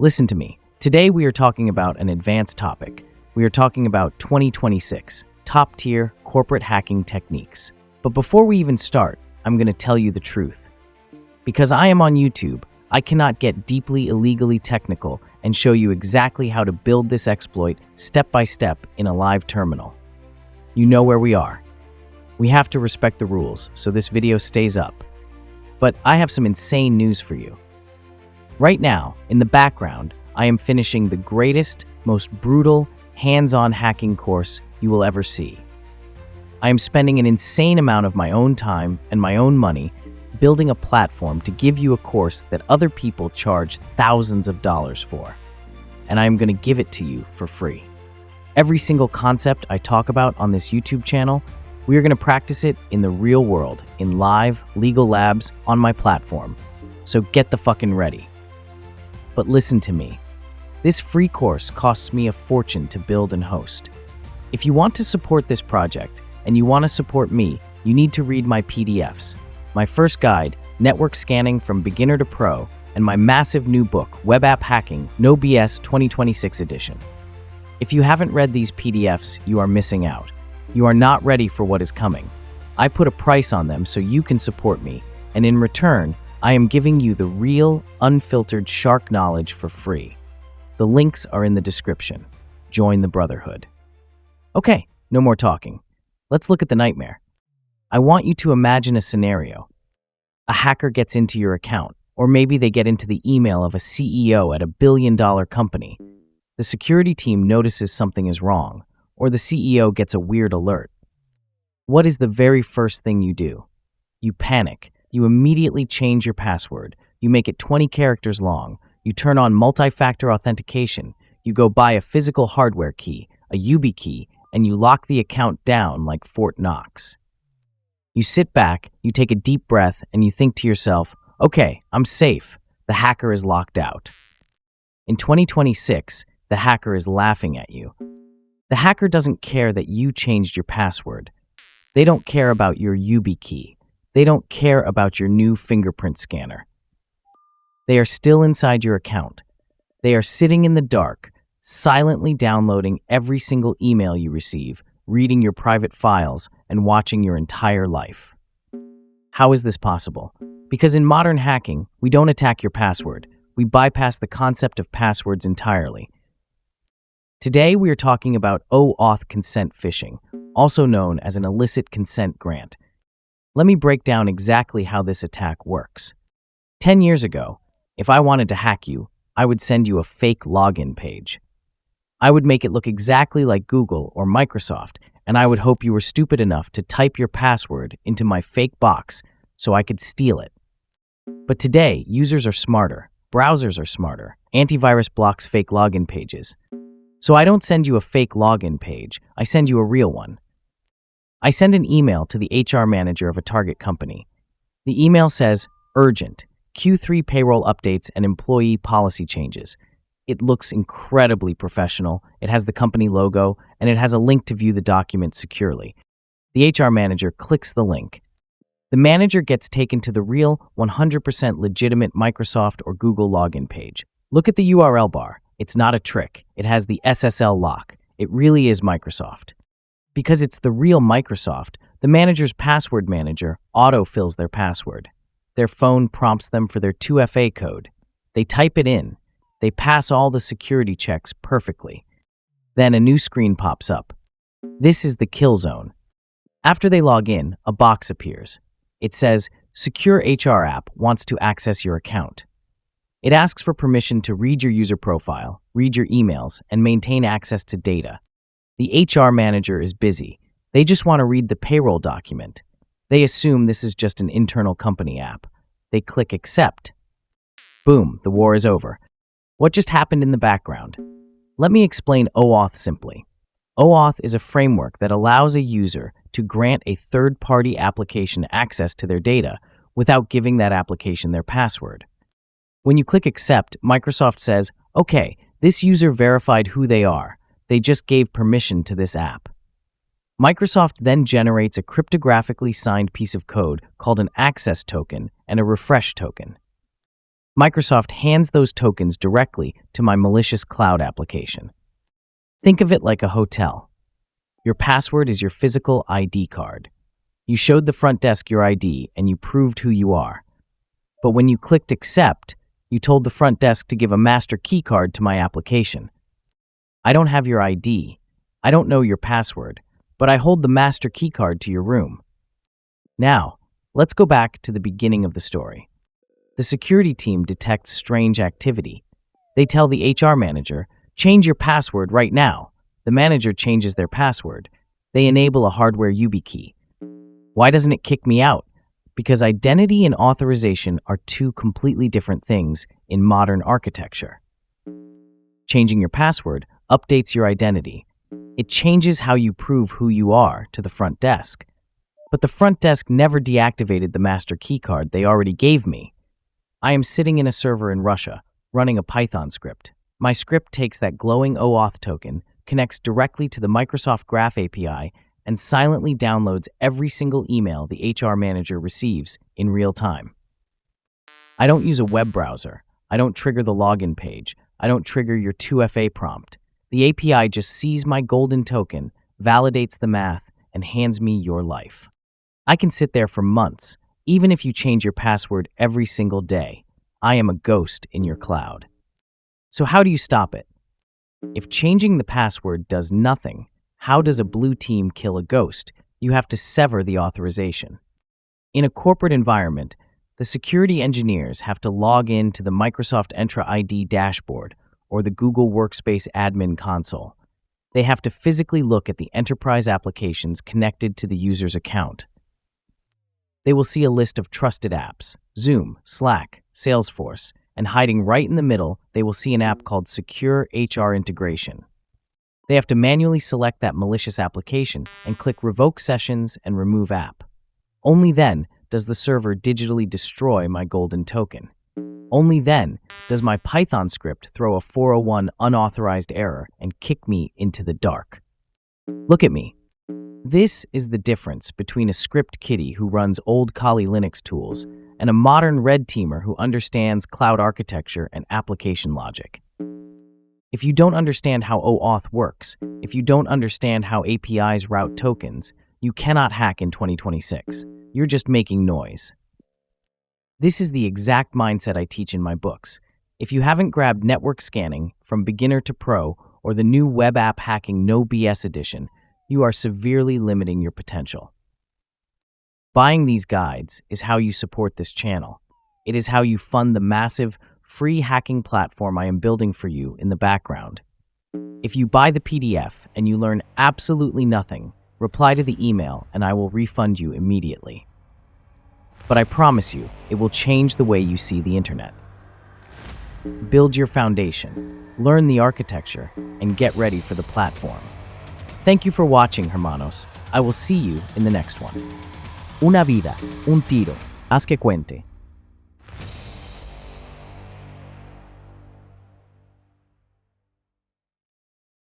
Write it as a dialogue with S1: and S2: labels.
S1: Listen to me. Today we are talking about an advanced topic. We are talking about 2026 top-tier corporate hacking techniques. But before we even start, I'm going to tell you the truth. Because I am on YouTube, I cannot get deeply illegally technical and show you exactly how to build this exploit step by step in a live terminal. You know where we are. We have to respect the rules, so this video stays up. But I have some insane news for you. Right now, in the background, I am finishing the greatest, most brutal, hands-on hacking course you will ever see. I am spending an insane amount of my own time and my own money building a platform to give you a course that other people charge thousands of dollars for. And I am going to give it to you for free. Every single concept I talk about on this YouTube channel, we are going to practice it in the real world, in live, legal labs on my platform. So get the fucking ready. But listen to me. This free course costs me a fortune to build and host. If you want to support this project and you want to support me, you need to read my PDFs. My first guide, Network Scanning from Beginner to Pro, and my massive new book, Web App Hacking, No BS 2026 edition. If you haven't read these PDFs, you are missing out. You are not ready for what is coming. I put a price on them so you can support me, and in return, I am giving you the real, unfiltered shark knowledge for free. The links are in the description. Join the Brotherhood. Okay, no more talking. Let's look at the nightmare. I want you to imagine a scenario. A hacker gets into your account, or maybe they get into the email of a CEO at a billion-dollar company. The security team notices something is wrong, or the CEO gets a weird alert. What is the very first thing you do? You panic. You immediately change your password. You make it 20 characters long. You turn on multi-factor authentication. You go buy a physical hardware key, a YubiKey, and you lock the account down like Fort Knox. You sit back, you take a deep breath, and you think to yourself, okay, I'm safe. The hacker is locked out. In 2026, the hacker is laughing at you. The hacker doesn't care that you changed your password. They don't care about your YubiKey. They don't care about your new fingerprint scanner. They are still inside your account. They are sitting in the dark, silently downloading every single email you receive, reading your private files, and watching your entire life. How is this possible? Because in modern hacking, we don't attack your password. We bypass the concept of passwords entirely. Today, we are talking about OAuth consent phishing, also known as an illicit consent grant. Let me break down exactly how this attack works. 10 years ago, if I wanted to hack you, I would send you a fake login page. I would make it look exactly like Google or Microsoft, and I would hope you were stupid enough to type your password into my fake box so I could steal it. But today, users are smarter, browsers are smarter, antivirus blocks fake login pages. So I don't send you a fake login page, I send you a real one. I send an email to the HR manager of a target company. The email says, urgent, Q3 payroll updates and employee policy changes. It looks incredibly professional, it has the company logo, and it has a link to view the document securely. The HR manager clicks the link. The manager gets taken to the real, 100% legitimate Microsoft or Google login page. Look at the URL bar. It's not a trick. It has the SSL lock. It really is Microsoft. Because it's the real Microsoft, the manager's password manager auto-fills their password. Their phone prompts them for their 2FA code. They type it in. They pass all the security checks perfectly. Then a new screen pops up. This is the kill zone. After they log in, a box appears. It says, Secure HR app wants to access your account. It asks for permission to read your user profile, read your emails, and maintain access to data. The HR manager is busy. They just want to read the payroll document. They assume this is just an internal company app. They click accept. Boom, the war is over. What just happened in the background? Let me explain OAuth simply. OAuth is a framework that allows a user to grant a third-party application access to their data without giving that application their password. When you click accept, Microsoft says, okay, this user verified who they are. They just gave permission to this app. Microsoft then generates a cryptographically signed piece of code called an access token and a refresh token. Microsoft hands those tokens directly to my malicious cloud application. Think of it like a hotel. Your password is your physical ID card. You showed the front desk your ID and you proved who you are. But when you clicked accept, you told the front desk to give a master key card to my application. I don't have your ID. I don't know your password, but I hold the master key card to your room. Now, let's go back to the beginning of the story. The security team detects strange activity. They tell the HR manager, change your password right now. The manager changes their password. They enable a hardware YubiKey. Why doesn't it kick me out? Because identity and authorization are two completely different things in modern architecture. Changing your password updates your identity. It changes how you prove who you are to the front desk. But the front desk never deactivated the master key card they already gave me. I am sitting in a server in Russia, running a Python script. My script takes that glowing OAuth token, connects directly to the Microsoft Graph API, and silently downloads every single email the HR manager receives in real time. I don't use a web browser. I don't trigger the login page. I don't trigger your 2FA prompt. The API just sees my golden token, validates the math, and hands me your life. I can sit there for months, even if you change your password every single day. I am a ghost in your cloud. So how do you stop it? If changing the password does nothing, how does a blue team kill a ghost? You have to sever the authorization. In a corporate environment, the security engineers have to log in to the Microsoft Entra ID dashboard or the Google Workspace admin console. They have to physically look at the enterprise applications connected to the user's account. They will see a list of trusted apps, Zoom, Slack, Salesforce, and hiding right in the middle, they will see an app called Secure HR Integration. They have to manually select that malicious application and click Revoke Sessions and Remove App. Only then does the server digitally destroy my golden token. Only then does my Python script throw a 401 unauthorized error and kick me into the dark. Look at me. This is the difference between a script kiddie who runs old Kali Linux tools and a modern red teamer who understands cloud architecture and application logic. If you don't understand how OAuth works, if you don't understand how APIs route tokens, you cannot hack in 2026. You're just making noise. This is the exact mindset I teach in my books. If you haven't grabbed Network Scanning from Beginner to Pro or the new Web App Hacking No BS edition, you are severely limiting your potential. Buying these guides is how you support this channel. It is how you fund the massive, free hacking platform I am building for you in the background. If you buy the PDF and you learn absolutely nothing, reply to the email and I will refund you immediately. But I promise you, it will change the way you see the internet. Build your foundation, learn the architecture, and get ready for the platform. Thank you for watching, hermanos. I will see you in the next one. Una vida, un tiro, haz que cuente.